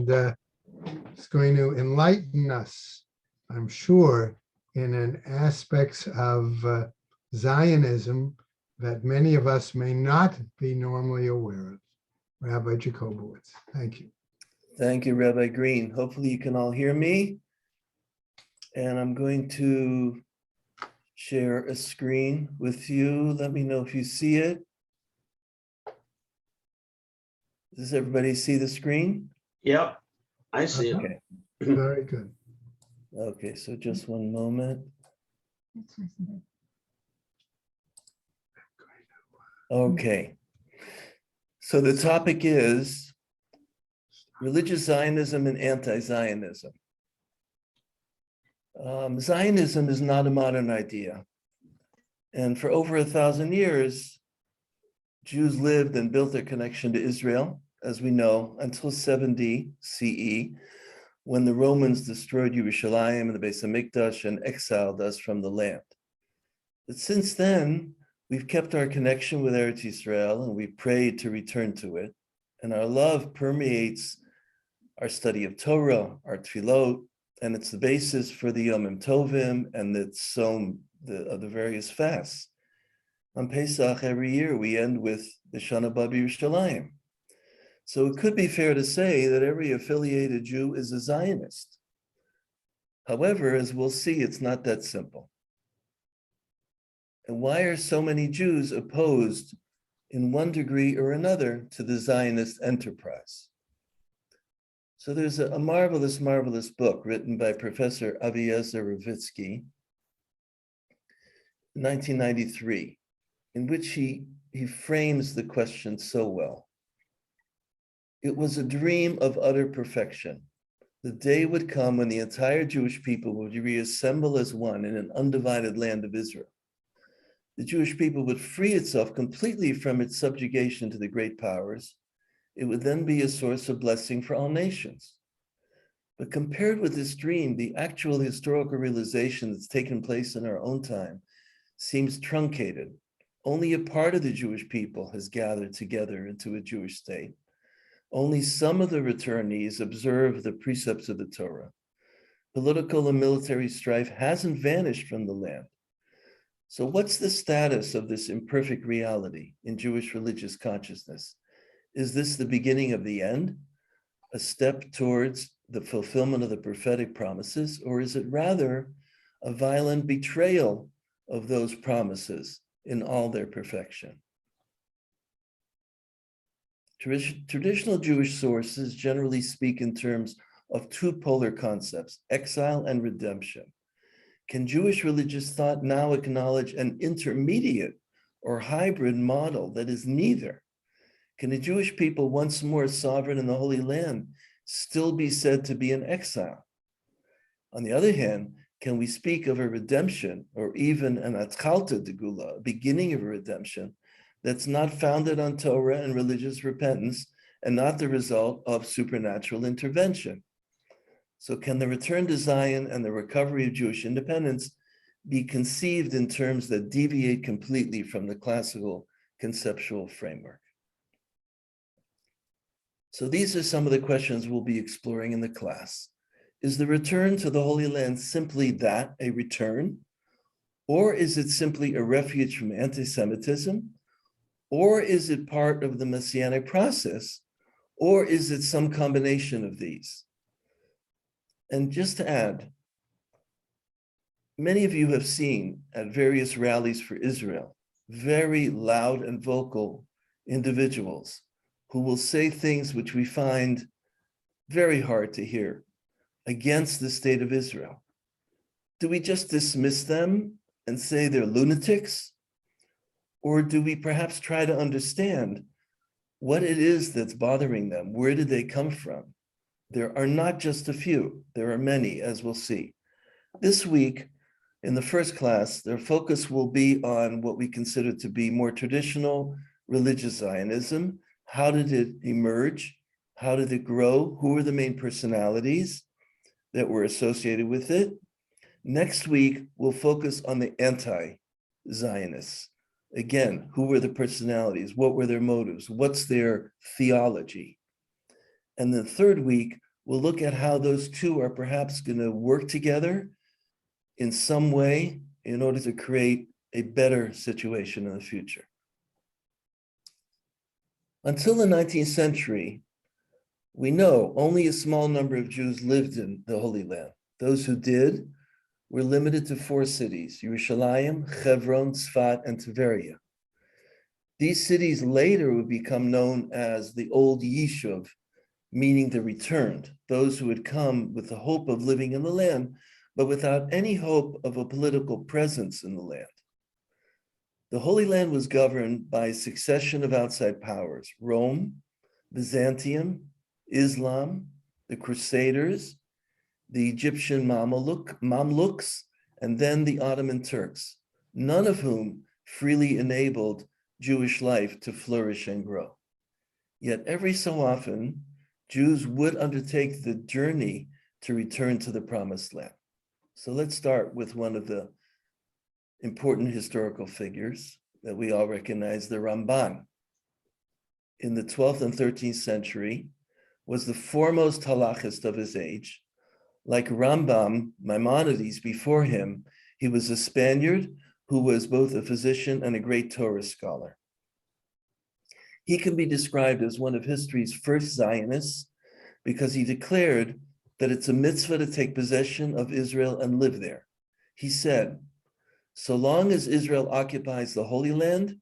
and it's going to enlighten us, I'm sure, in an aspects of Zionism that many of us may not be normally aware of. Rabbi Jacobowitz, thank you. Thank you, Rabbi Green. Hopefully you can all hear me. And I'm going to share a screen with you. Let me know if you see it. Does everybody see the screen? Yep, I see it. Okay. Very good. Okay, so just one moment. Okay. So the topic is religious Zionism and anti-Zionism. Zionism is not a modern idea. And for over 1,000 years, Jews lived and built their connection to Israel, as we know, until 70 CE, when the Romans destroyed Yerushalayim and the Beis Hamikdash and exiled us from the land. But since then, we've kept our connection with Eretz Yisrael and we prayed to return to it. And our love permeates our study of Torah, our tefillot, and it's the basis for the Yomim Tovim and the Tzom, the various fasts. On Pesach every year, we end with the Shana Baba Yerushalayim. So it could be fair to say that every affiliated Jew is a Zionist. However, as we'll see, it's not that simple. And why are so many Jews opposed in one degree or another to the Zionist enterprise? So there's a marvelous, marvelous book written by Professor Aviezer Ravitsky in 1993, in which he frames the question so well. It was a dream of utter perfection. The day would come when the entire Jewish people would reassemble as one in an undivided land of Israel. The Jewish people would free itself completely from its subjugation to the great powers. It would then be a source of blessing for all nations. But compared with this dream, the actual historical realization that's taken place in our own time seems truncated. Only a part of the Jewish people has gathered together into a Jewish state. Only some of the returnees observe the precepts of the Torah. Political and military strife hasn't vanished from the land. So what's the status of this imperfect reality in Jewish religious consciousness? Is this the beginning of the end, a step towards the fulfillment of the prophetic promises, or is it rather a violent betrayal of those promises in all their perfection? Traditional Jewish sources generally speak in terms of two polar concepts, exile and redemption. Can Jewish religious thought now acknowledge an intermediate or hybrid model that is neither? Can the Jewish people, once more sovereign in the Holy Land, still be said to be in exile? On the other hand, can we speak of a redemption or even an atchalta de gula, a beginning of a redemption that's not founded on Torah and religious repentance and not the result of supernatural intervention? So can the return to Zion and the recovery of Jewish independence be conceived in terms that deviate completely from the classical conceptual framework? So these are some of the questions we'll be exploring in the class. Is the return to the Holy Land simply that, a return? Or is it simply a refuge from anti-Semitism? Or is it part of the Messianic process? Or is it some combination of these? And just to add, many of you have seen at various rallies for Israel, very loud and vocal individuals who will say things which we find very hard to hear against the state of Israel. Do we just dismiss them and say they're lunatics? Or do we perhaps try to understand what it is that's bothering them? Where did they come from? There are not just a few, there are many, as we'll see. This week, in the first class, their focus will be on what we consider to be more traditional religious Zionism. How did it emerge? How did it grow? Who were the main personalities that were associated with it? Next week, we'll focus on the anti-Zionists. Again, who were the personalities? What were their motives? What's their theology? And the third week, We'll look at how those two are perhaps going to work together in some way in order to create a better situation in the future. Until the 19th century, we know only a small number of Jews lived in the Holy Land. Those who did were limited to 4 cities, Yerushalayim, Hebron, Tzfat, and Tiberia. These cities later would become known as the Old Yishuv, meaning the returned, those who had come with the hope of living in the land, but without any hope of a political presence in the land. The Holy Land was governed by a succession of outside powers: Rome, Byzantium, Islam, the Crusaders, the Egyptian Mamluks, and then the Ottoman Turks, none of whom freely enabled Jewish life to flourish and grow. Yet every so often, Jews would undertake the journey to return to the Promised Land. So let's start with one of the important historical figures that we all recognize, the Ramban. In the 12th and 13th century, was the foremost halachist of his age. Like Rambam, Maimonides before him, he was a Spaniard who was both a physician and a great Torah scholar. He can be described as one of history's first Zionists because he declared that it's a mitzvah to take possession of Israel and live there. He said, so long as Israel occupies the Holy Land,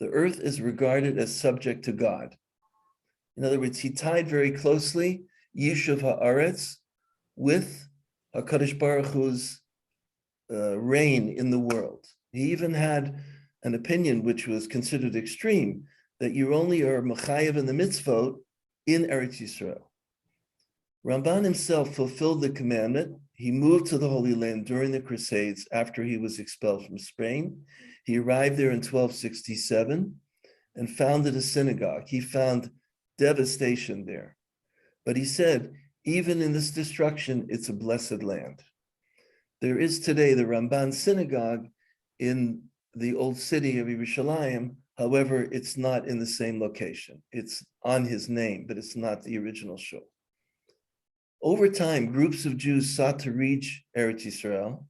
the earth is regarded as subject to God. In other words, he tied very closely Yishuv Haaretz with HaKadosh Baruch Hu's reign in the world. He even had an opinion which was considered extreme, that you only are mechayev in the mitzvot in Eretz Yisrael. Ramban himself fulfilled the commandment. He moved to the Holy Land during the Crusades after he was expelled from Spain. He arrived there in 1267 and founded a synagogue. He found devastation there. But he said, even in this destruction, it's a blessed land. There is today the Ramban synagogue in the old city of Yerushalayim. However, it's not in the same location. It's on his name, but it's not the original shul. Over time, groups of Jews sought to reach Eretz Yisrael,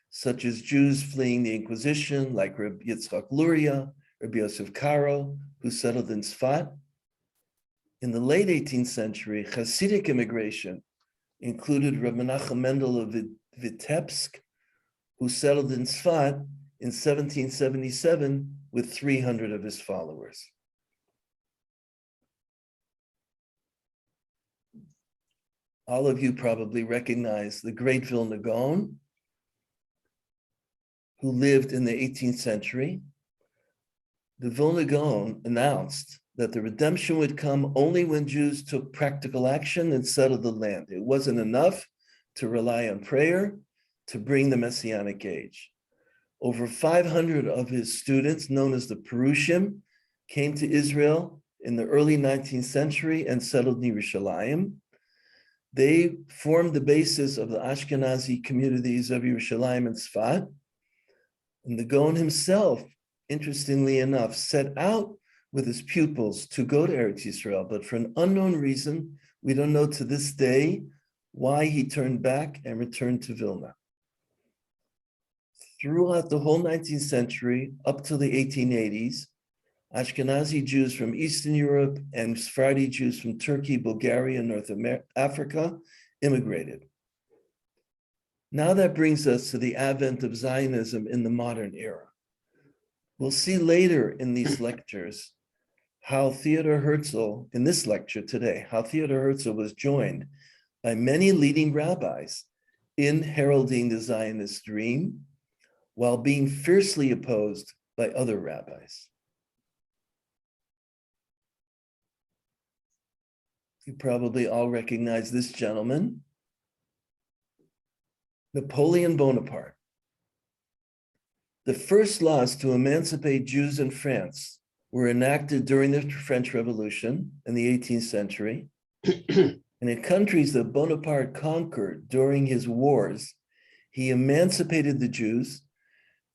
such as Jews fleeing the Inquisition, like Rabbi Yitzchak Luria, Rabbi Yosef Karo, who settled in Tzfat. In the late 18th century, Hasidic immigration included Rabbi Menachem Mendel of Vitebsk, who settled in Tzfat in 1777 with 300 of his followers. All of you probably recognize the great Vilna Gaon, who lived in the 18th century. The Vilna Gaon announced that the redemption would come only when Jews took practical action and settled the land. It wasn't enough to rely on prayer to bring the Messianic age. Over 500 of his students, known as the Perushim, came to Israel in the early 19th century and settled in Yerushalayim. They formed the basis of the Ashkenazi communities of Yerushalayim and Tzfat. And the Gaon himself, interestingly enough, set out with his pupils to go to Eretz Yisrael, but for an unknown reason, we don't know to this day why he turned back and returned to Vilna. Throughout the whole 19th century, up to the 1880s, Ashkenazi Jews from Eastern Europe and Sephardi Jews from Turkey, Bulgaria, and North Africa immigrated. Now that brings us to the advent of Zionism in the modern era. We'll see later in these lectures how Theodor Herzl, in this lecture today, how Theodor Herzl was joined by many leading rabbis in heralding the Zionist dream, while being fiercely opposed by other rabbis. You probably all recognize this gentleman, Napoleon Bonaparte. The first laws to emancipate Jews in France were enacted during the French Revolution in the 18th century. And in countries that Bonaparte conquered during his wars, he emancipated the Jews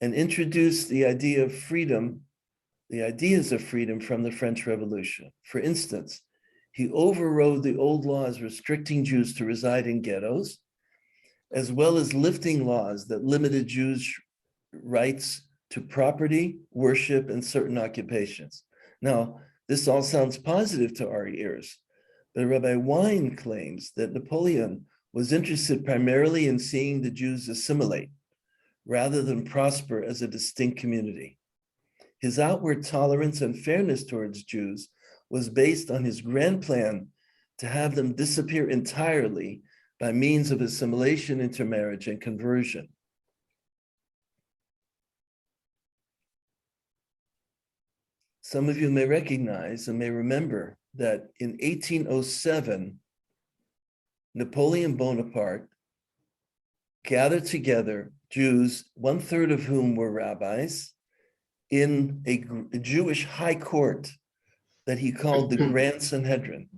and introduced the idea of freedom, the ideas of freedom from the French Revolution. For instance, he overrode the old laws restricting Jews to reside in ghettos, as well as lifting laws that limited Jews' rights to property, worship, and certain occupations. Now, this all sounds positive to our ears, but Rabbi Wein claims that Napoleon was interested primarily in seeing the Jews assimilate rather than prosper as a distinct community. His outward tolerance and fairness towards Jews was based on his grand plan to have them disappear entirely by means of assimilation, intermarriage, and conversion. Some of you may recognize and may remember that in 1807, Napoleon Bonaparte gathered together Jews, 1/3 of whom were rabbis, in a Jewish high court that he called the Grand Sanhedrin.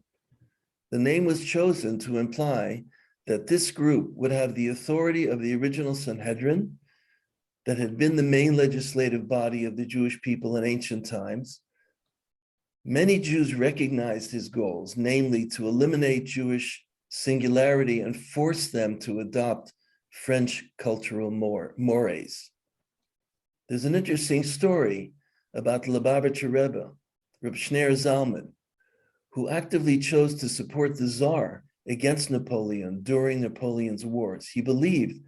The name was chosen to imply that this group would have the authority of the original Sanhedrin that had been the main legislative body of the Jewish people in ancient times. Many Jews recognized his goals, namely to eliminate Jewish singularity and force them to adopt French cultural mores. There's an interesting story about the Lubavitcher Rebbe, Reb Shneir Zalman, who actively chose to support the Tsar against Napoleon during Napoleon's wars. He believed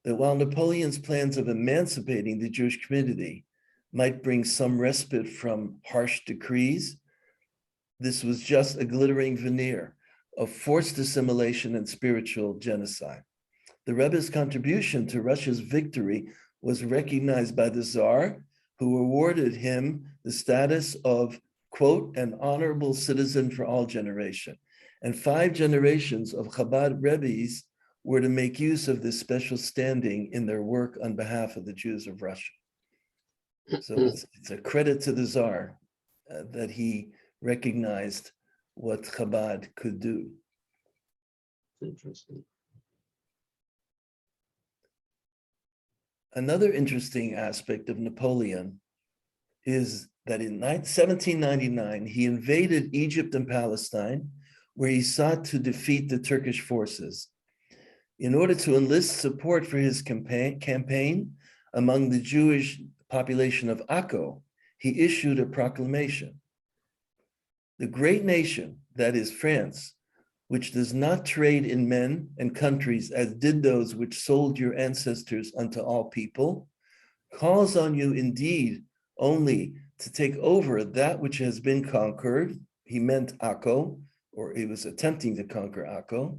that while Napoleon's plans of emancipating the Jewish community might bring some respite from harsh decrees, this was just a glittering veneer of forced assimilation and spiritual genocide. The Rebbe's contribution to Russia's victory was recognized by the Tsar, who awarded him the status of, quote, an honorable citizen for all generation. And 5 generations of Chabad Rabbis were to make use of this special standing in their work on behalf of the Jews of Russia. So it's a credit to the Tsar that he recognized what Chabad could do. Interesting. Another interesting aspect of Napoleon is that in 1799, he invaded Egypt and Palestine, where he sought to defeat the Turkish forces. In order to enlist support for his campaign among the Jewish population of Akko, he issued a proclamation. The great nation, that is France, which does not trade in men and countries as did those which sold your ancestors unto all people, calls on you indeed only to take over that which has been conquered. He meant Akko, or he was attempting to conquer Akko,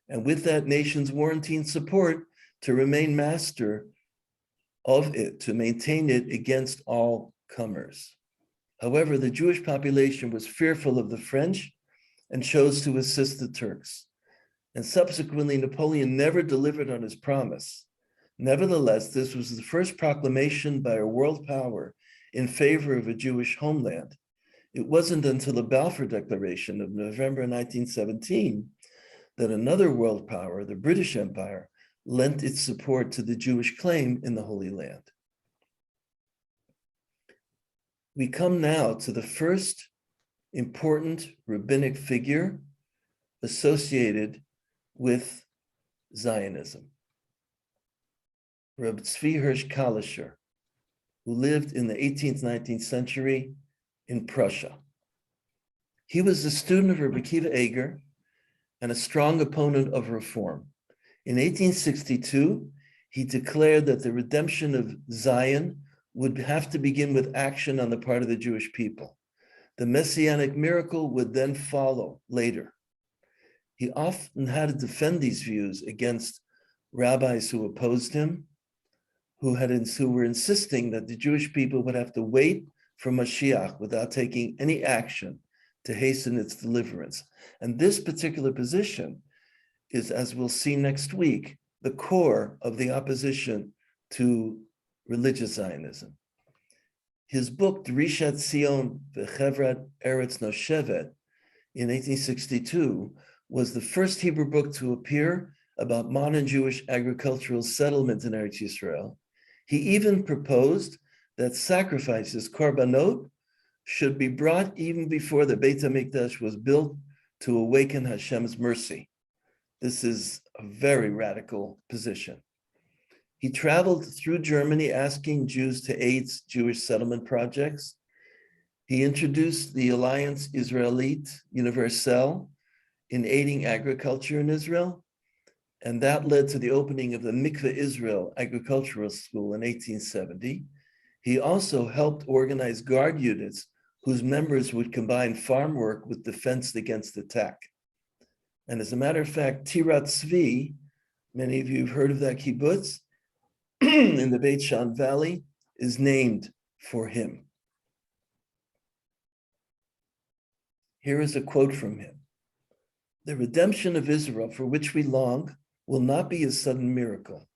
and with that nation's warranty and support to remain master of it, to maintain it against all comers. However, the Jewish population was fearful of the French and chose to assist the Turks. And subsequently, Napoleon never delivered on his promise. Nevertheless, this was the first proclamation by a world power in favor of a Jewish homeland. It wasn't until the Balfour Declaration of November 1917 that another world power, the British Empire, lent its support to the Jewish claim in the Holy Land. We come now to the first important rabbinic figure associated with Zionism, Rabbi Tzvi Hirsch Kalischer, who lived in the 18th, 19th century in Prussia. He was a student of Rabbi Akiva Eger and a strong opponent of reform. In 1862, he declared that the redemption of Zion would have to begin with action on the part of the Jewish people. The messianic miracle would then follow later. He often had to defend these views against rabbis who opposed him, who were insisting that the Jewish people would have to wait for Mashiach without taking any action to hasten its deliverance. And this particular position is, as we'll see next week, the core of the opposition to religious Zionism. His book, Drishat Zion V'Chevrat Eretz Noshevet, in 1862, was the first Hebrew book to appear about modern Jewish agricultural settlement in Eretz Yisrael. He even proposed that sacrifices, korbanot, should be brought even before the Beit HaMikdash was built to awaken Hashem's mercy. This is a very radical position. He traveled through Germany asking Jews to aid Jewish settlement projects. He introduced the Alliance Israelite Universelle in aiding agriculture in Israel, and that led to the opening of the Mikveh Israel Agricultural School in 1870. He also helped organize guard units whose members would combine farm work with defense against attack. And as a matter of fact, Tirat Tzvi, many of you have heard of that kibbutz, in the Beit Shan Valley, is named for him. Here is a quote from him. The redemption of Israel for which we long will not be a sudden miracle.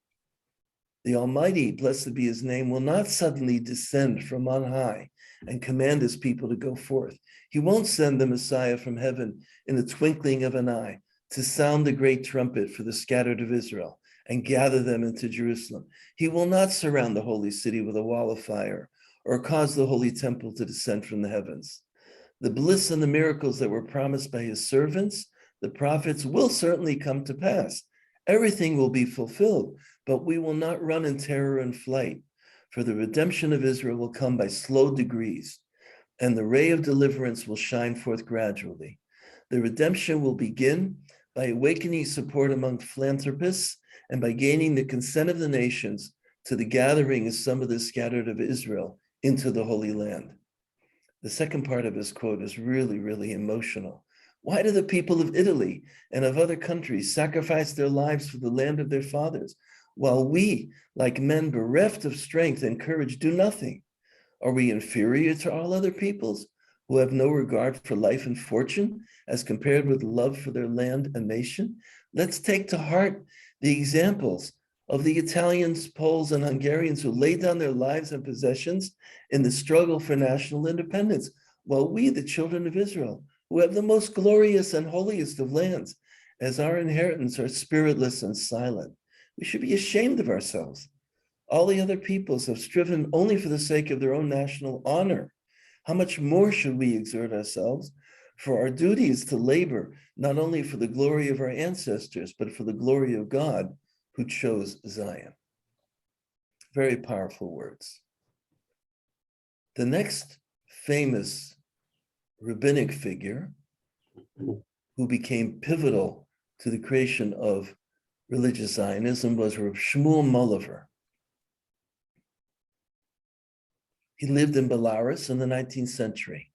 The Almighty, blessed be his name, will not suddenly descend from on high and command his people to go forth. He won't send the Messiah from heaven in the twinkling of an eye to sound the great trumpet for the scattered of Israel and gather them into Jerusalem. He will not surround the holy city with a wall of fire or cause the holy temple to descend from the heavens. The bliss and the miracles that were promised by his servants, the prophets, will certainly come to pass. Everything will be fulfilled, but we will not run in terror and flight, for the redemption of Israel will come by slow degrees, and the ray of deliverance will shine forth gradually. The redemption will begin by awakening support among philanthropists and by gaining the consent of the nations to the gathering of some of the scattered of Israel into the Holy Land. The second part of his quote is really, really emotional. Why do the people of Italy and of other countries sacrifice their lives for the land of their fathers, while we, like men bereft of strength and courage, do nothing? Are we inferior to all other peoples who have no regard for life and fortune as compared with love for their land and nation? Let's take to heart the examples of the Italians, Poles, and Hungarians who laid down their lives and possessions in the struggle for national independence, while we, the children of Israel, who have the most glorious and holiest of lands, as our inheritance, are spiritless and silent. We should be ashamed of ourselves. All the other peoples have striven only for the sake of their own national honor. How much more should we exert ourselves? For our duty is to labor not only for the glory of our ancestors, but for the glory of God who chose Zion. Very powerful words. The next famous rabbinic figure who became pivotal to the creation of religious Zionism was Reb Shmuel Mohilever. He lived in Belarus in the 19th century.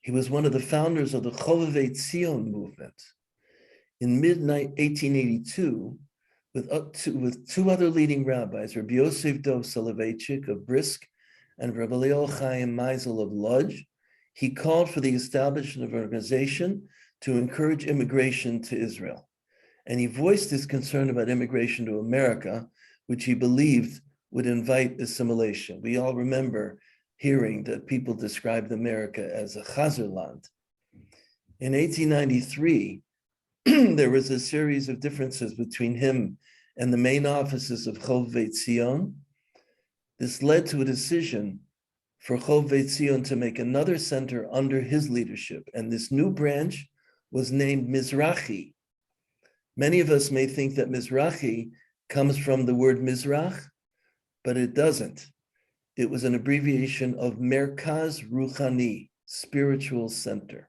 He was one of the founders of the Chovevei Tzion movement. In mid-1882, with two other leading rabbis, Rabbi Yosef Dov Soloveitchik of Brisk and Rabbi Leo Chaim Meisel of Lodz, he called for the establishment of an organization to encourage immigration to Israel. And he voiced his concern about immigration to America, which he believed would invite assimilation. We all remember hearing that people described America as a Chazerland. In 1893, there was a series of differences between him and the main offices of Chovevei Tzion. This led to a decision for Chovevei Tzion to make another center under his leadership, and this new branch was named Mizrachi. Many of us may think that Mizrachi comes from the word Mizrach, but it doesn't. It was an abbreviation of Merkaz Ruchani, spiritual center.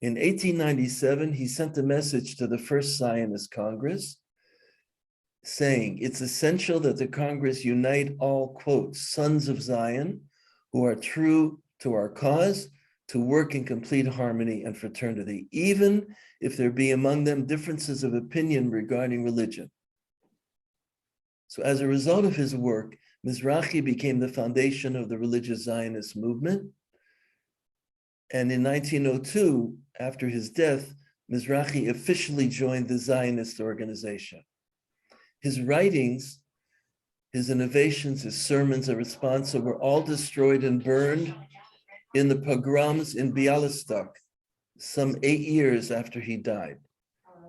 In 1897, he sent a message to the First Zionist Congress saying, it's essential that the Congress unite all, quote, sons of Zion who are true to our cause to work in complete harmony and fraternity, even if there be among them differences of opinion regarding religion. So as a result of his work, Mizrachi became the foundation of the religious Zionist movement. And in 1902, after his death, Mizrachi officially joined the Zionist organization. His writings, his innovations, his sermons and responsa were all destroyed and burned in the pogroms in Bialystok, some 8 years after he died.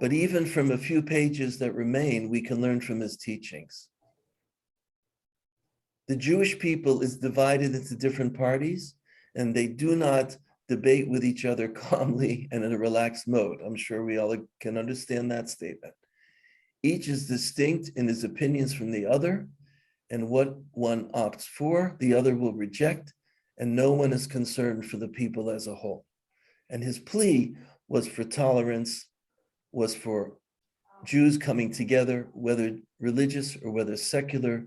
But even from a few pages that remain, we can learn from his teachings. The Jewish people is divided into different parties, and they do not debate with each other calmly and in a relaxed mode. I'm sure we all can understand that statement. Each is distinct in his opinions from the other, and what one opts for, the other will reject, and no one is concerned for the people as a whole. And his plea was for tolerance, was for Jews coming together, whether religious or whether secular,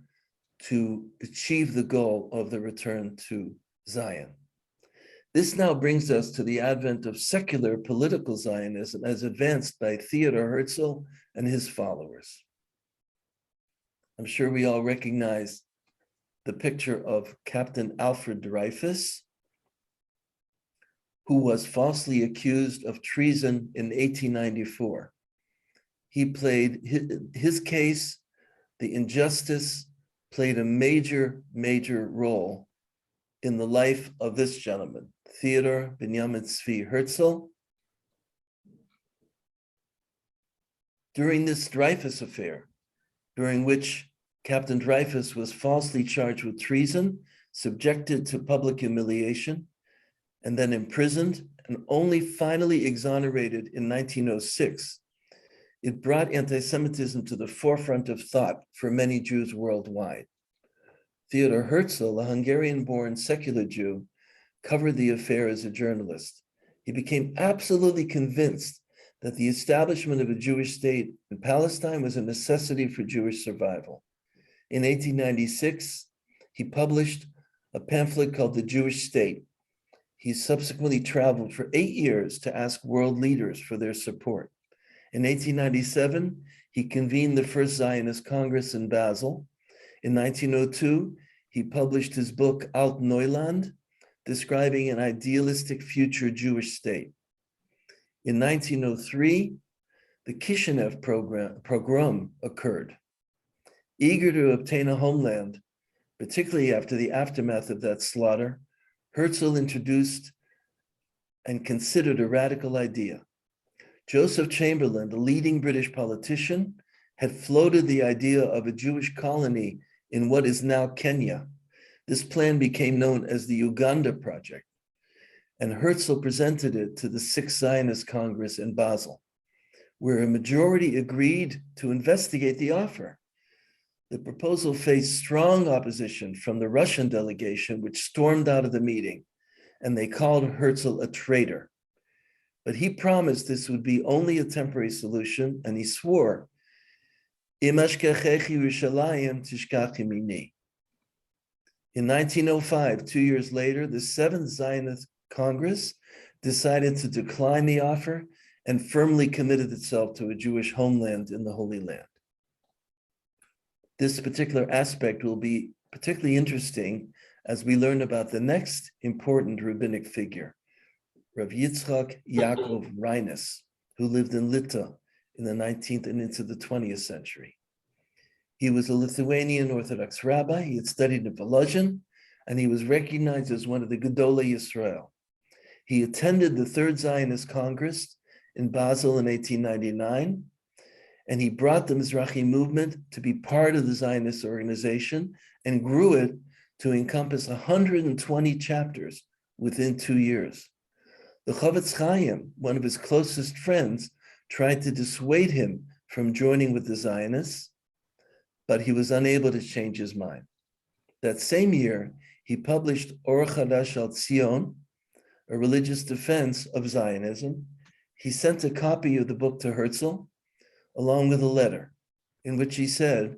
to achieve the goal of the return to Zion. This now brings us to the advent of secular political Zionism as advanced by Theodor Herzl and his followers. I'm sure we all recognize the picture of Captain Alfred Dreyfus, who was falsely accused of treason in 1894. He played his case, the injustice, played a major role in the life of this gentleman, Theodor Benjamin Tzvi Herzl. During this Dreyfus affair, during which Captain Dreyfus was falsely charged with treason, subjected to public humiliation, and then imprisoned, and only finally exonerated in 1906, it brought anti-Semitism to the forefront of thought for many Jews worldwide. Theodor Herzl, a Hungarian-born secular Jew, covered the affair as a journalist. He became absolutely convinced that the establishment of a Jewish state in Palestine was a necessity for Jewish survival. In 1896, he published a pamphlet called The Jewish State. He subsequently traveled for 8 years to ask world leaders for their support. In 1897, he convened the first Zionist Congress in Basel. In 1902, he published his book Alt Neuland, describing an idealistic future Jewish state. In 1903, the Kishinev pogrom occurred. Eager to obtain a homeland, particularly after the aftermath of that slaughter, Herzl introduced and considered a radical idea. Joseph Chamberlain, the leading British politician, had floated the idea of a Jewish colony in what is now Kenya. This plan became known as the Uganda Project, and Herzl presented it to the Sixth Zionist Congress in Basel, where a majority agreed to investigate the offer. The proposal faced strong opposition from the Russian delegation, which stormed out of the meeting, and they called Herzl a traitor. But he promised this would be only a temporary solution, and he swore, "Im ashkechechi Yerushalayim tishkachi mini." In 1905, 2 years later, the Seventh Zionist Congress decided to decline the offer and firmly committed itself to a Jewish homeland in the Holy Land. This particular aspect will be particularly interesting as we learn about the next important rabbinic figure, Rav Yitzchak Yaakov Reines, who lived in Lita in the 19th and into the 20th century. He was a Lithuanian Orthodox rabbi. He had studied in Volozhin, and he was recognized as one of the Gedolei Yisrael. He attended the Third Zionist Congress in Basel in 1899, and he brought the Mizrahi movement to be part of the Zionist organization and grew it to encompass 120 chapters within 2 years. The Chavetz Chaim, one of his closest friends, tried to dissuade him from joining with the Zionists, but he was unable to change his mind. That same year, he published Or Chadash al Tzion, a religious defense of Zionism. He sent a copy of the book to Herzl, along with a letter, in which he said,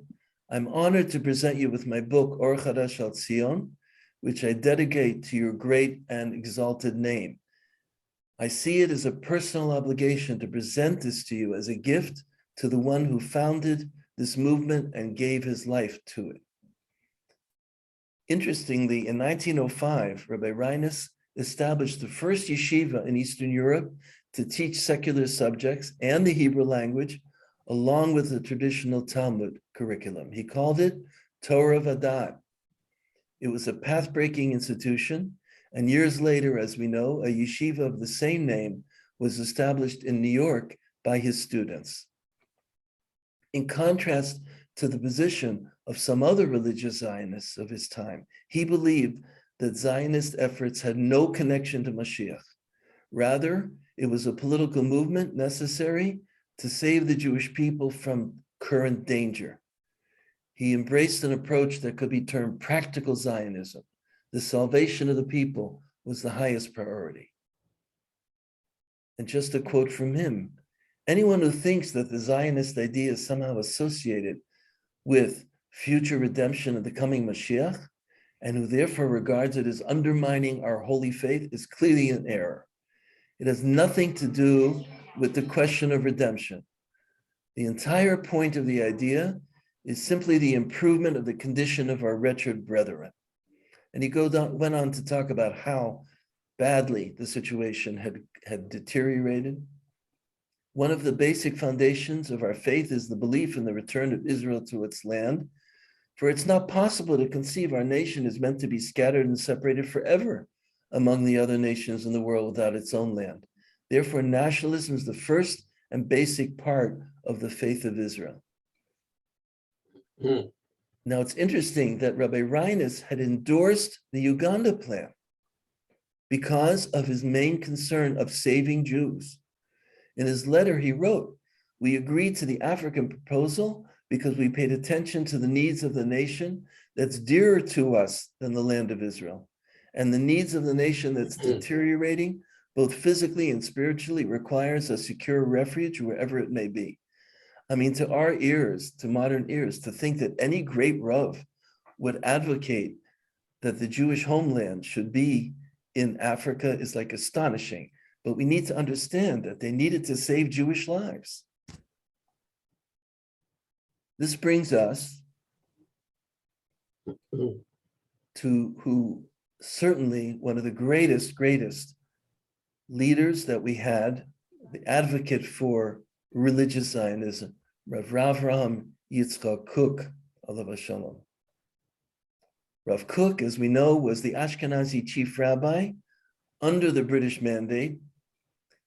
"I'm honored to present you with my book, Or Chadash al Tzion, which I dedicate to your great and exalted name. I see it as a personal obligation to present this to you as a gift to the one who founded this movement and gave his life to it." Interestingly, in 1905, Rabbi Reines established the first yeshiva in Eastern Europe to teach secular subjects and the Hebrew language, along with the traditional Talmud curriculum. He called it Torah Vadat. It was a path-breaking institution, and years later, as we know, a yeshiva of the same name was established in New York by his students. In contrast to the position of some other religious Zionists of his time, he believed that Zionist efforts had no connection to Mashiach. Rather, it was a political movement necessary to save the Jewish people from current danger. He embraced an approach that could be termed practical Zionism. The salvation of the people was the highest priority. And just a quote from him, anyone who thinks that the Zionist idea is somehow associated with future redemption of the coming Mashiach, and who therefore regards it as undermining our holy faith, is clearly in error. It has nothing to do with the question of redemption. The entire point of the idea is simply the improvement of the condition of our wretched brethren. And he went on to talk about how badly the situation had deteriorated. One of the basic foundations of our faith is the belief in the return of Israel to its land, for it's not possible to conceive our nation is meant to be scattered and separated forever among the other nations in the world without its own land. Therefore, nationalism is the first and basic part of the faith of Israel. Now, it's interesting that Rabbi Reines had endorsed the Uganda plan because of his main concern of saving Jews. In his letter, he wrote, "We agreed to the African proposal because we paid attention to the needs of the nation that's dearer to us than the land of Israel. And the needs of the nation that's deteriorating, both physically and spiritually, requires a secure refuge wherever it may be." I mean, to our ears, to modern ears, to think that any great Rav would advocate that the Jewish homeland should be in Africa is like astonishing. But we need to understand that they needed to save Jewish lives. This brings us to who certainly one of the greatest leaders that we had, the advocate for religious Zionism, Rav Avraham Yitzchak Kook, alav shalom. Rav Kook, as we know, was the Ashkenazi chief rabbi under the British mandate.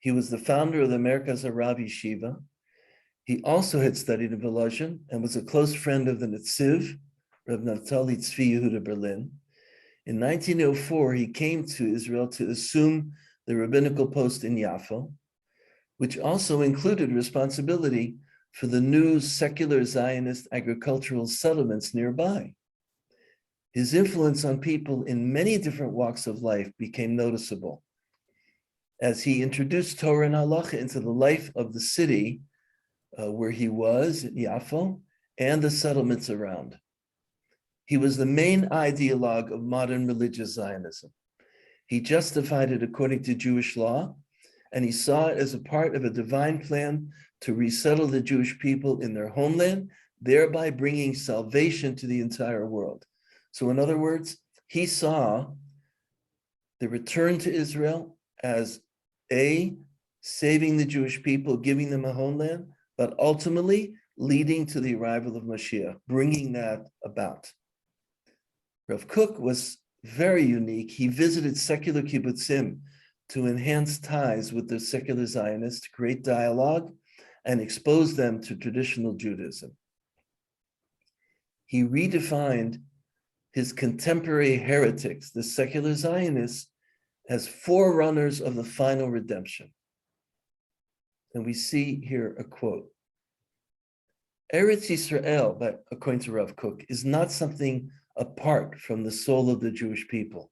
He was the founder of the Merkaz HaRav Yeshiva. He also had studied in Volozhin and was a close friend of the Netziv, Rav Naftali Tzvi Yehuda Berlin. In 1904, he came to Israel to assume the rabbinical post in Yaffo, which also included responsibility for the new secular Zionist agricultural settlements nearby. His influence on people in many different walks of life became noticeable as he introduced Torah and Halacha into the life of the city where he was, at Yaffo, and the settlements around. He was the main ideologue of modern religious Zionism. He justified it according to Jewish law, and he saw it as a part of a divine plan to resettle the Jewish people in their homeland, thereby bringing salvation to the entire world. So in other words, he saw the return to Israel as saving the Jewish people, giving them a homeland, but ultimately leading to the arrival of Mashiach, bringing that about. Rav Kook was very unique. He visited secular kibbutzim to enhance ties with the secular Zionists, to create dialogue and expose them to traditional Judaism. He redefined his contemporary heretics, the secular Zionists, as forerunners of the final redemption. And we see here a quote. Eretz Yisrael, according to Rav Kook, is not something apart from the soul of the Jewish people.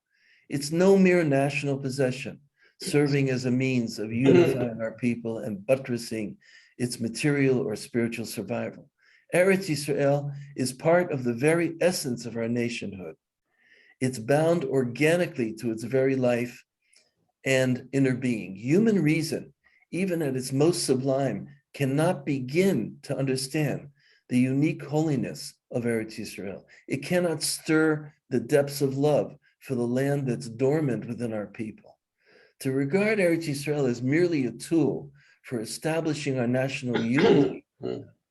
It's no mere national possession, serving as a means of unifying our people and buttressing its material or spiritual survival. Eretz Yisrael is part of the very essence of our nationhood. It's bound organically to its very life and inner being. Human reason, even at its most sublime, cannot begin to understand the unique holiness of Eretz Yisrael. It cannot stir the depths of love for the land that's dormant within our people. To regard Eretz Yisrael as merely a tool for establishing our national unity,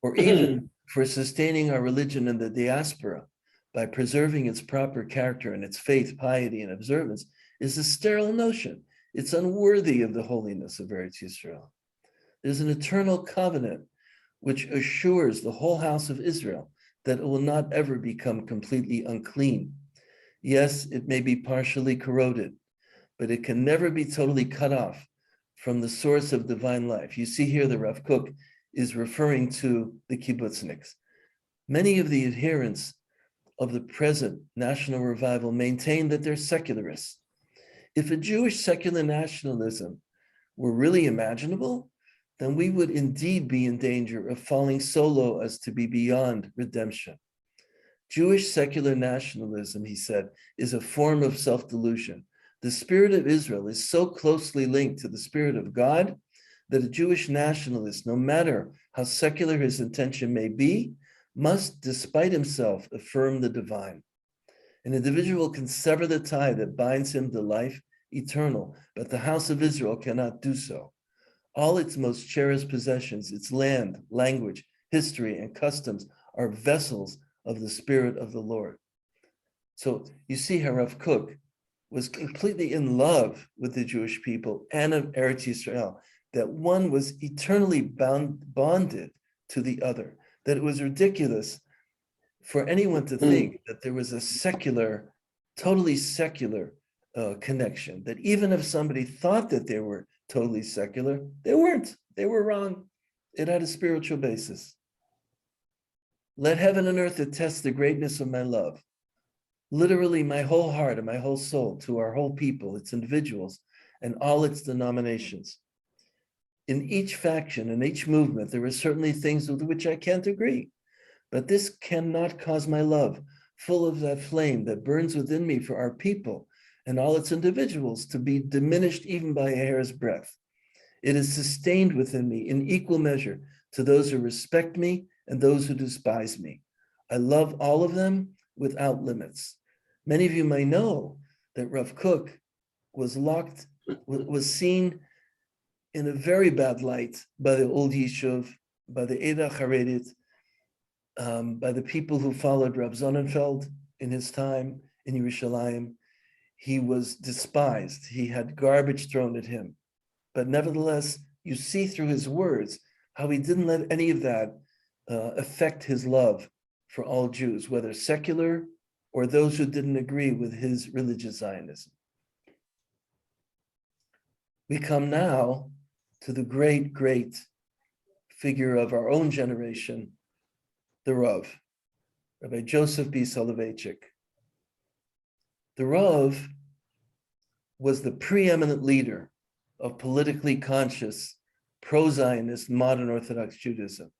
or even for sustaining our religion in the diaspora by preserving its proper character and its faith, piety, and observance, is a sterile notion. It's unworthy of the holiness of Eretz Yisrael. There's an eternal covenant which assures the whole house of Israel that it will not ever become completely unclean. Yes, it may be partially corroded, but it can never be totally cut off from the source of divine life. You see here the Rav Kook is referring to the kibbutzniks. Many of the adherents of the present national revival maintain that they're secularists. If a Jewish secular nationalism were really imaginable, then we would indeed be in danger of falling so low as to be beyond redemption. Jewish secular nationalism, he said, is a form of self-delusion. The spirit of Israel is so closely linked to the spirit of God that a Jewish nationalist, no matter how secular his intention may be, must, despite himself, affirm the divine. An individual can sever the tie that binds him to life eternal, but the house of Israel cannot do so. All its most cherished possessions, its land, language, history, and customs are vessels of the Spirit of the Lord. So you see how Rav Kook was completely in love with the Jewish people and of Eretz Yisrael, that one was eternally bonded to the other, that it was ridiculous for anyone to think that there was a secular, totally secular connection, that even if somebody thought that they were totally secular, they weren't. They were wrong. It had a spiritual basis. Let heaven and earth attest the greatness of my love. Literally, my whole heart and my whole soul to our whole people, its individuals, and all its denominations. In each faction and each movement, there are certainly things with which I can't agree, but this cannot cause my love, full of that flame that burns within me for our people and all its individuals, to be diminished even by a hair's breadth. It is sustained within me in equal measure to those who respect me and those who despise me. I love all of them without limits. Many of you may know that Rav Kook was seen in a very bad light by the old Yishuv, by the Eda Charedit, by the people who followed Rab Sonnenfeld in his time in Yerushalayim. He was despised. He had garbage thrown at him. But nevertheless, you see through his words how he didn't let any of that affect his love for all Jews, whether secular or those who didn't agree with his religious Zionism. We come now to the great, great figure of our own generation, the Rav, Rabbi Joseph B. Soloveitchik. The Rav was the preeminent leader of politically conscious, pro-Zionist, modern Orthodox Judaism.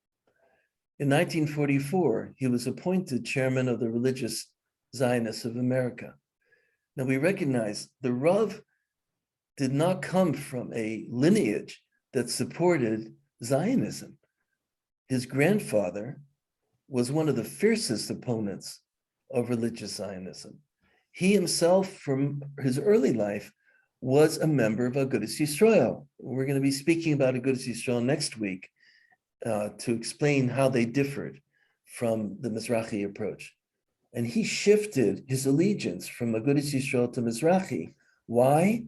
In 1944, he was appointed chairman of the Religious Zionists of America. Now we recognize the Rav did not come from a lineage that supported Zionism. His grandfather was one of the fiercest opponents of religious Zionism. He himself, from his early life, was a member of Agudas Yisrael. We're going to be speaking about Agudas Yisrael next week to explain how they differed from the Mizrahi approach. And he shifted his allegiance from Agudas Yisrael to Mizrahi. Why?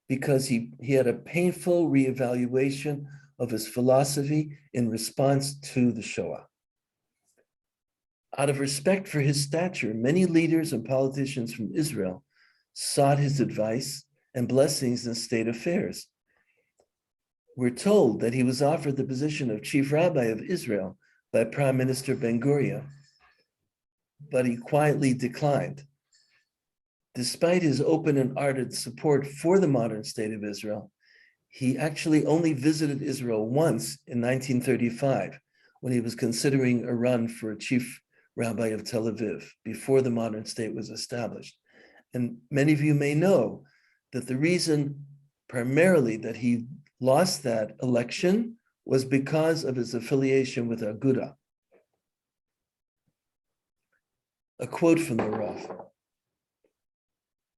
Because he had a painful reevaluation of his philosophy in response to the Shoah. Out of respect for his stature, many leaders and politicians from Israel sought his advice and blessings in state affairs. We're told that he was offered the position of chief rabbi of Israel by Prime Minister Ben-Gurion, but he quietly declined. Despite his open and ardent support for the modern state of Israel, he actually only visited Israel once in 1935, when he was considering a run for chief rabbi of Tel Aviv, before the modern state was established. And many of you may know that the reason primarily that he lost that election was because of his affiliation with Aguda. A quote from the Rav.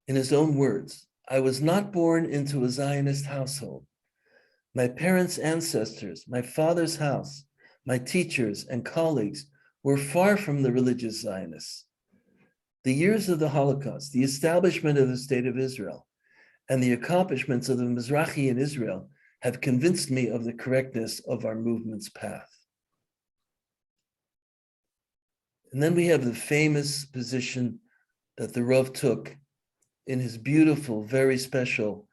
In his own words, "I was not born into a Zionist household. My parents' ancestors, my father's house, my teachers and colleagues were far from the religious Zionists. The years of the Holocaust, the establishment of the State of Israel, and the accomplishments of the Mizrahi in Israel have convinced me of the correctness of our movement's path." And then we have the famous position that the Rav took in his beautiful, very special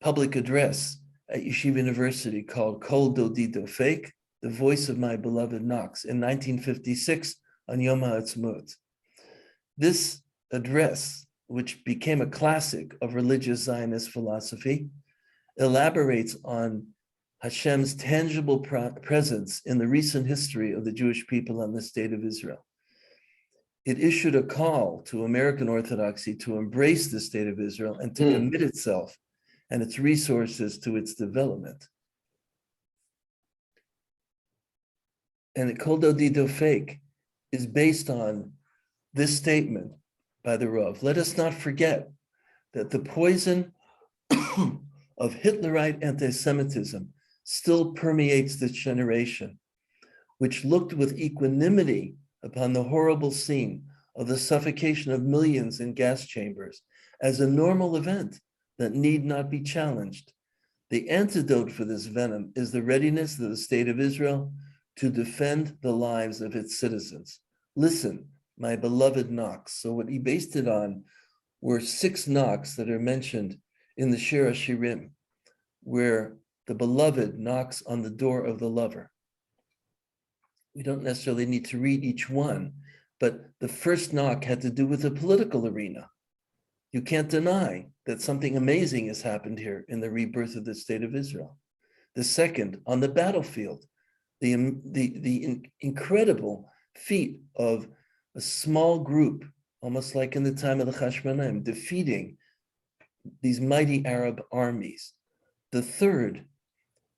public address at Yeshiva University called Kol Dodi Dofek, The Voice of My Beloved Knocks, in 1956 on Yom HaAtzmaut. This address, which became a classic of religious Zionist philosophy, elaborates on Hashem's tangible presence in the recent history of the Jewish people and the state of Israel. It issued a call to American Orthodoxy to embrace the state of Israel and to commit itself and its resources to its development. And the Kol Dodi Dofek is based on this statement by the Rav. Let us not forget that the poison of Hitlerite anti-Semitism still permeates this generation, which looked with equanimity upon the horrible scene of the suffocation of millions in gas chambers as a normal event that need not be challenged. The antidote for this venom is the readiness of the state of Israel to defend the lives of its citizens. Listen, my beloved knocks. So what he based it on were 6 knocks that are mentioned in the Shir HaShirim, where the beloved knocks on the door of the lover. We don't necessarily need to read each one, but the first knock had to do with the political arena. You can't deny that something amazing has happened here in the rebirth of the state of Israel. The second, on the battlefield, the incredible feat of a small group, almost like in the time of the Hashmonaim, defeating these mighty Arab armies. The third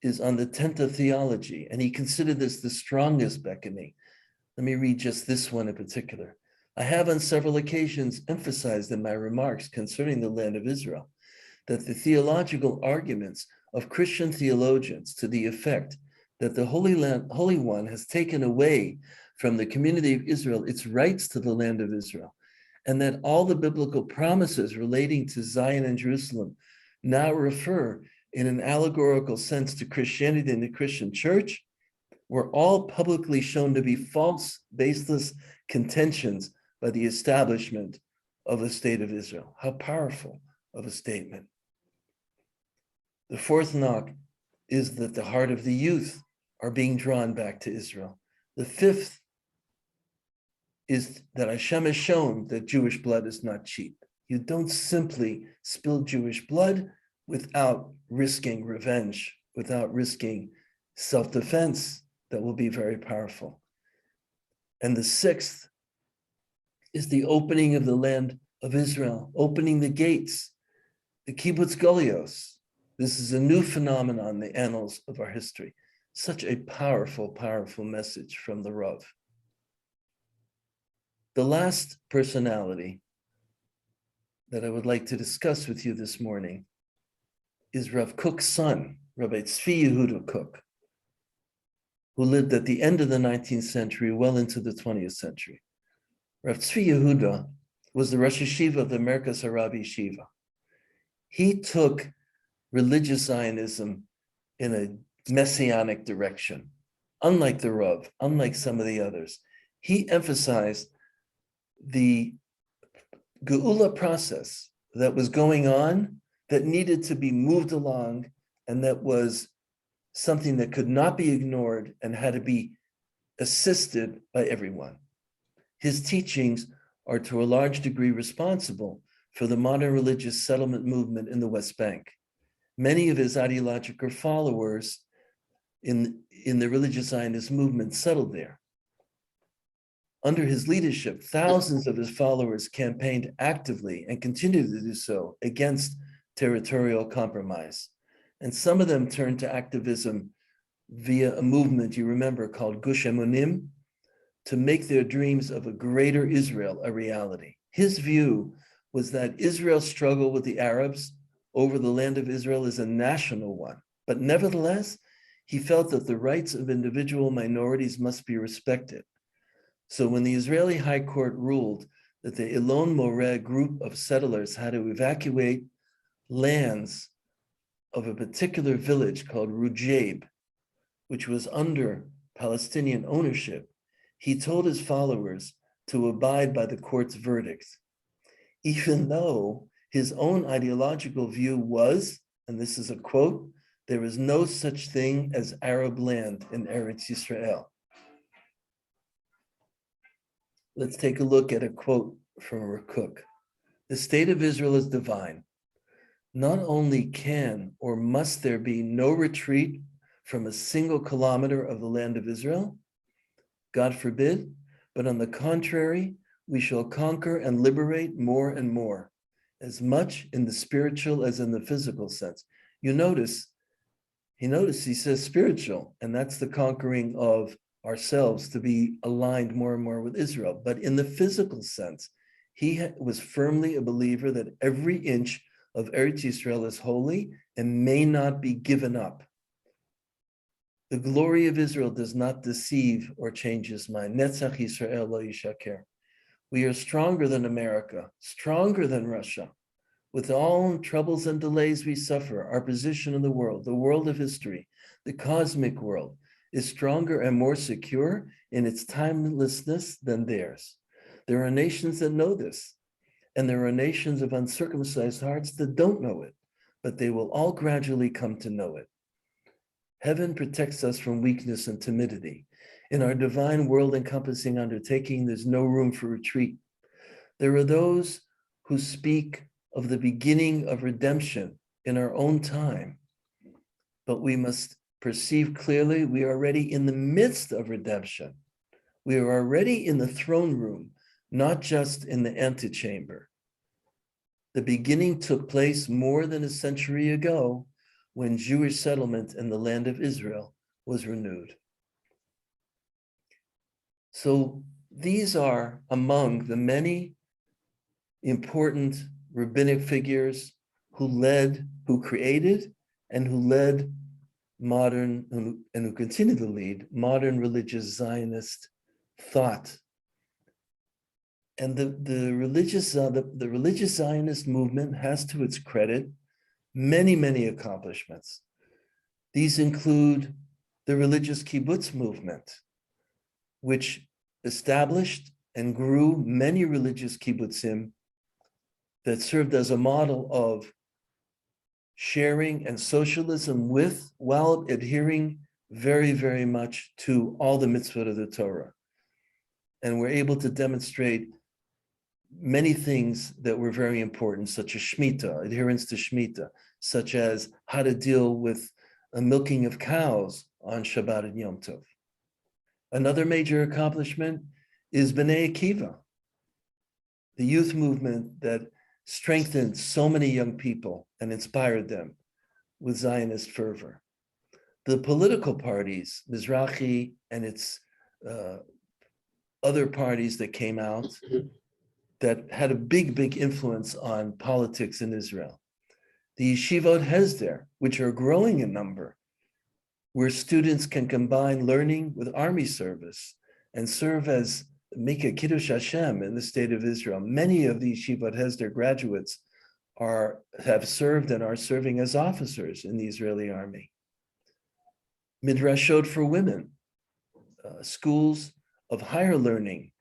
is on the tent of theology, and he considered this the strongest beckoning. Let me read just this one in particular. I have on several occasions emphasized in my remarks concerning the land of Israel that the theological arguments of Christian theologians to the effect that the Holy One has taken away from the community of Israel its rights to the land of Israel, and that all the biblical promises relating to Zion and Jerusalem now refer in an allegorical sense to Christianity and the Christian church, were all publicly shown to be false, baseless contentions by the establishment of the state of Israel. How powerful of a statement. The fourth knock is that the heart of the youth are being drawn back to Israel. The fifth is that Hashem has shown that Jewish blood is not cheap. You don't simply spill Jewish blood without risking revenge, without risking self-defense. That will be very powerful. And the sixth is the opening of the land of Israel, opening the gates, the kibbutz golios. This is a new phenomenon in the annals of our history. Such a powerful, powerful message from the Rav. The last personality that I would like to discuss with you this morning is Rav Kook's son, Rabbi Tzvi Yehuda Kook, who lived at the end of the 19th century, well into the 20th century. Rav Tzvi Yehuda was the Rosh Yeshiva of the Merkaz HaRabbi Yeshiva. He took religious Zionism in a messianic direction. Unlike the Rav, unlike some of the others, he emphasized the Geula process that was going on, that needed to be moved along, and that was something that could not be ignored and had to be assisted by everyone. His teachings are to a large degree responsible for the modern religious settlement movement in the West Bank. Many of his ideological followers in the religious Zionist movement settled there. Under his leadership, thousands of his followers campaigned actively and continue to do so against territorial compromise. And some of them turned to activism via a movement you remember called Gush Emunim, to make their dreams of a greater Israel a reality. His view was that Israel's struggle with the Arabs over the land of Israel is a national one, but nevertheless, he felt that the rights of individual minorities must be respected. So when the Israeli High Court ruled that the Elon Moreh group of settlers had to evacuate lands of a particular village called Rujeb, which was under Palestinian ownership, he told his followers to abide by the court's verdict. even though his own ideological view was, and this is a quote, there is no such thing as Arab land in Eretz Yisrael. Let's take a look at a quote from Rakuk. The state of Israel is divine. Not only can or must there be no retreat from a single kilometer of the land of Israel, God forbid, but on the contrary, we shall conquer and liberate more and more, as much in the spiritual as in the physical sense. You notice, he says spiritual, and that's the conquering of ourselves to be aligned more and more with Israel. But in the physical sense, he was firmly a believer that every inch of Eretz Yisrael is holy and may not be given up. The glory of Israel does not deceive or change his mind. Netzach Yisrael lo yishaker. We are stronger than America, stronger than Russia. With all troubles and delays we suffer, our position in the world of history, the cosmic world, is stronger and more secure in its timelessness than theirs. There are nations that know this, and there are nations of uncircumcised hearts that don't know it, but they will all gradually come to know it. Heaven protects us from weakness and timidity. In our divine world-encompassing undertaking, there's no room for retreat. There are those who speak of the beginning of redemption in our own time, but we must perceive clearly we are already in the midst of redemption. We are already in the throne room, not just in the antechamber. The beginning took place more than a century ago when Jewish settlement in the land of Israel was renewed. So these are among the many important rabbinic figures who created and who led modern, and who continue to lead modern religious Zionist thought. And the religious Zionist movement has, to its credit, many, many accomplishments. These include the religious kibbutz movement, which established and grew many religious kibbutzim that served as a model of sharing and socialism while adhering very, very much to all the mitzvot of the Torah. And we're able to demonstrate many things that were very important, such as Shemitah, adherence to Shemitah, such as how to deal with a milking of cows on Shabbat and Yom Tov. Another major accomplishment is B'nai Akiva, the youth movement that strengthened so many young people and inspired them with Zionist fervor. The political parties, Mizrahi and its other parties that came out, that had a big, big influence on politics in Israel. The Yeshivot Hesder, which are growing in number, where students can combine learning with army service and serve as make a Kiddush Hashem in the state of Israel. Many of the Yeshivot Hesder graduates have served and are serving as officers in the Israeli army. Midrashot for women, schools of higher learning,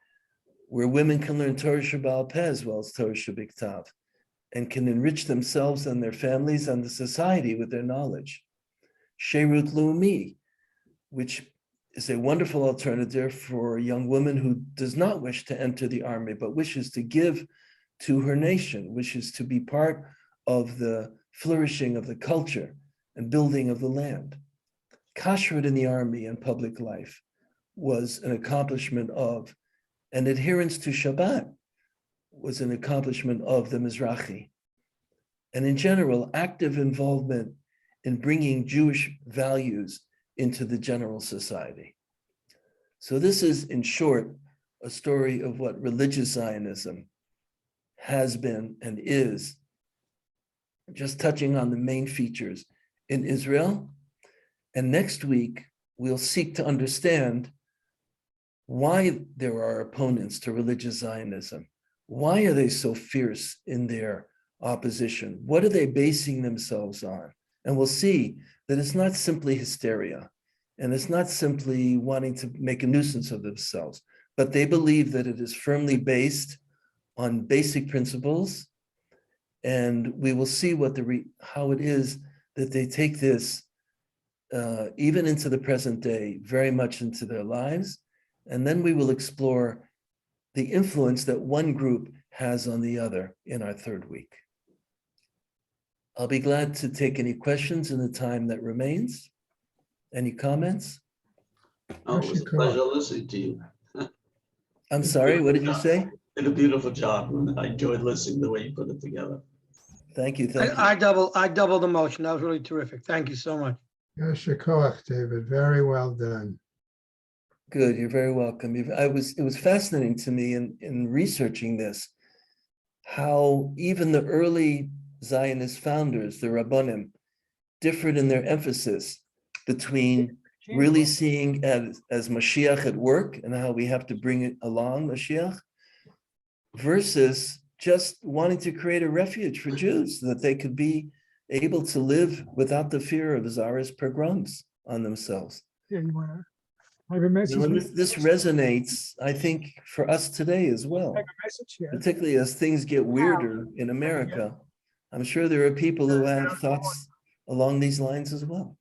where women can learn Torah Shebaal Peh as well as Torah Shebiktav, and can enrich themselves and their families and the society with their knowledge. Sherut Leumi, which is a wonderful alternative for a young woman who does not wish to enter the army, but wishes to give to her nation, wishes to be part of the flourishing of the culture and building of the land. Kashrut in the army and public life was an accomplishment of, and adherence to Shabbat was an accomplishment of the Mizrahi. And in general, active involvement in bringing Jewish values into the general society. So this is, in short, a story of what religious Zionism has been and is, just touching on the main features in Israel. And next week, we'll seek to understand why there are opponents to religious Zionism. Why are they so fierce in their opposition? What are they basing themselves on? And we'll see that it's not simply hysteria, and it's not simply wanting to make a nuisance of themselves, but they believe that it is firmly based on basic principles, and we will see what how it is that they take this even into the present day, very much into their lives. And then we will explore the influence that one group has on the other in our third week. I'll be glad to take any questions in the time that remains. Any comments? Oh, it was a pleasure listening to you. I'm sorry, what did you say? Did a beautiful job. I enjoyed listening the way you put it together. Thank you, thank you. I double the motion. That was really terrific. Thank you so much. Yasher koach, David. Very well done. Good, you're very welcome. It was fascinating to me in researching this, how even the early Zionist founders, the Rabbanim, differed in their emphasis between really seeing as Mashiach at work and how we have to bring it along, Mashiach, versus just wanting to create a refuge for Jews so that they could be able to live without the fear of Tsarist pogroms on themselves. Yeah, you want to have a message? And this resonates, I think, for us today as well, Have a message here. particularly as things get weirder in America. I'm sure there are people who have thoughts along these lines as well.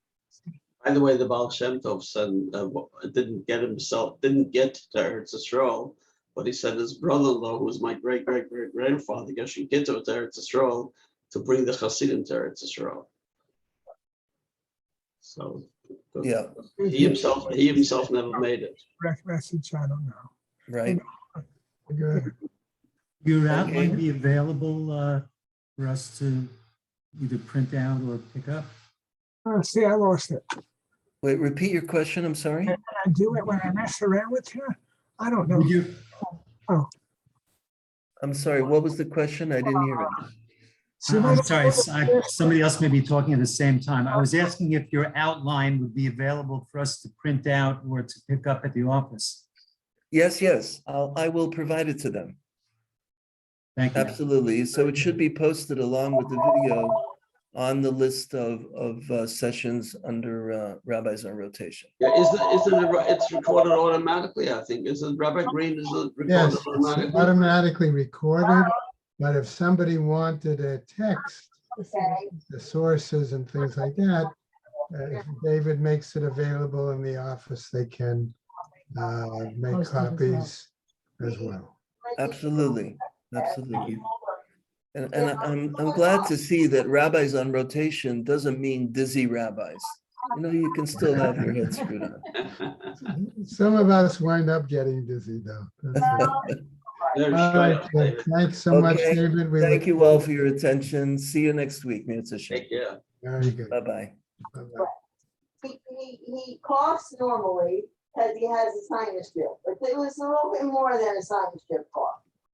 By the way, the Baal Shem Tov said didn't get to Eretz Yisrael, but he said his brother-in-law, who was my great-great-great-grandfather, Gershon Kittel to Eretz Yisrael to bring the Hasidim to Eretz Yisrael. So Yeah, he himself never made it. Message, I don't know. right. Good. Your outline be available for us to either print out or pick up? See, I lost it. Wait, repeat your question, I'm sorry? And I do it when I mess around with you. I don't know. Would you- I'm sorry, what was the question? I didn't hear it. See, I'm sorry, somebody else may be talking at the same time. I was asking if your outline would be available for us to print out or to pick up at the office. Yes, I will provide it to them. Thank you. Absolutely. So it should be posted along with the video on the list of sessions under Rabbis on Rotation. Yeah, it's recorded automatically, I think. Is it Rabbi Green? Is it recorded Yes, it's automatically? automatically recorded, but if somebody wanted a text, the sources and things like that, if David makes it available in the office, they can make copies as well. Absolutely, absolutely. And I'm glad to see that Rabbis on Rotation doesn't mean dizzy rabbis. You know, you can still have your head screwed on. Some of us wind up getting dizzy though. Very All right, straight, David. thanks so much, Okay, David. We Thank look you all for your attention. See you next week. Mitzvah Shem. Take care. Very good. Bye-bye. Bye-bye. He coughs normally because he has a sinus drip, but it was a little bit more than a sinus drip cough.